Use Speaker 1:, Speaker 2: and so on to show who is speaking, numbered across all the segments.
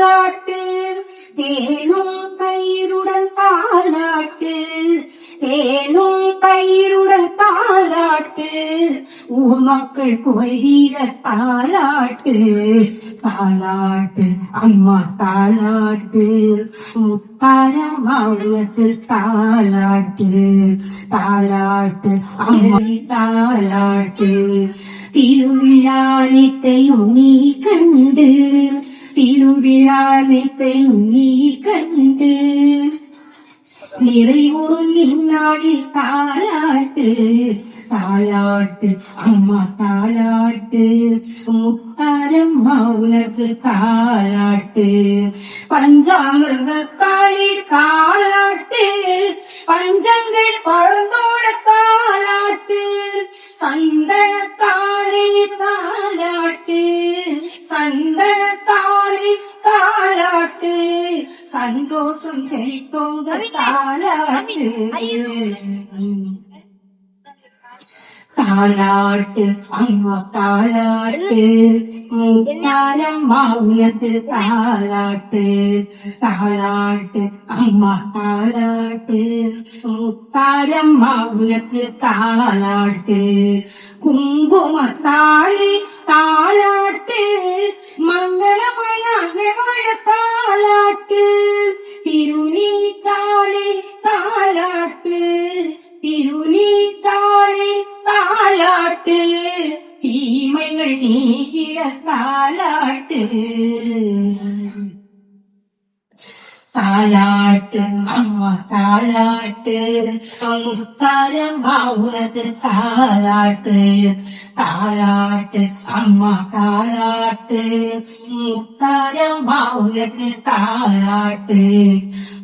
Speaker 1: தாலாட்டு தேனும் தயிருடன் தாலாட்டு தேனும் தயிருடன் தாலாட்டு ஊர் மக்கள் கோயில தாலாட்டு தாலாட்டு அம்மா தாலாட்டு முத்தாரம் அவளுக்கு தாலாட்டு தாலாட்டு அம்மா தாலாட்டு திருவிழானைத்தையும் நீ கண்டு திருவிழானைத்தையும் நீ கண்டு நிறைவுறும் இந்நாளில் தாலாட்டு தாலாட்டு அம்மா தாலாட்டு முத்தாரம் உனக்கு தாலாட்டு பஞ்சாமிர்தத்தாளி தாலாட்டு பஞ்சங்கள் பறந்தோட தாலாட்டு சந்தனத்தாலே தாலாட்டு சந்தனத்தாலே தாலாட்டு சந்தோஷம் செழித்தோங்க தாலாட்டு தாலாட்டு அம்மா தாலாட்டு முத்தாரம் உனக்கு தாலாட்டு தாலாட்டு அம்மா தாலாட்டு முத்தாரம் உனக்கு தாலாட்டு குங்குமத்தாளி தாலாட்டு மங்களமயான தாலாட்டு திருநீச்சாளி தாலாட்டு திருநீச்சாளி தாலாட்டு தீமைகள் நீக்கிட தாலாட்டு தாலாட்டு அம்மா தாலாட்டு முத்தாரம் உனக்கு தாலாட்டு தாலாட்டு அம்மா தாலாட்டு முத்தாரம் உனக்கு தாலாட்டு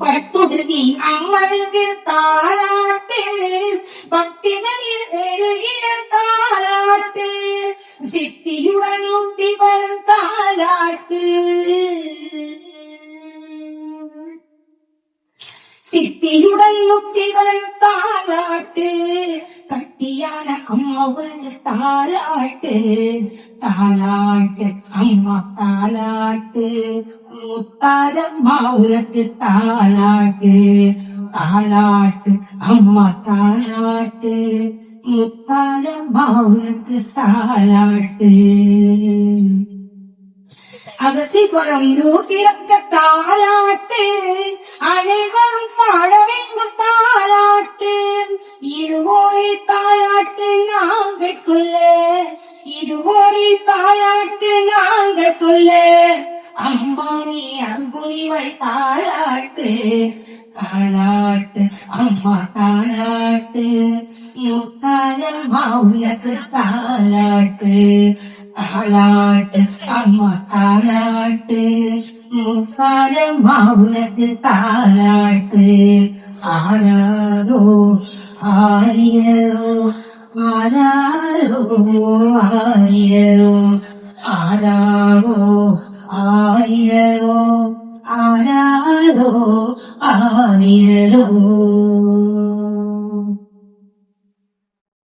Speaker 1: பட்டுடுதி அம்மனுக்கு தாலாட்டு பக்திகளில் பெருகிற தாலாட்டு சித்தியுடன் முக்தி வரும் தாலாட்டு சித்தியுடன் முக்தி வரும் தாலாட்டு சக்தியான அம்மாவுக்கு தாலாட்டு தாலாட்டு அம்மா தாலாட்டு முத்தாரம்மாவுக்கு தாலாட்டு தாலாட்டு அம்மா தாலாட்டு முத்தாரம்மாவுக்கு தாலாட்டு அகத்தீஸ்வரம் நூத்திரக்க தாலாட்டு அனைவரும் பாட வேண்டும் தாலாட்டு இதுவோரை தாலாட்டு நாங்கள் சொல்ல இதுவோரை தாலாட்டு நாங்கள் சொல்ல அம்மானி அன்புரிவை தாலாட்டு தாலாட்டு அம்மா தாலாட்டு முத்தாரம் உனக்கு தாலாட்டு தாலாட்டு அம்மா தாலாட்டு முத்தாரம் உனக்கு தாலாட்டு ஆராரோ ஆரியரோ ஆராரோ ஆரியரோ ஆராரோ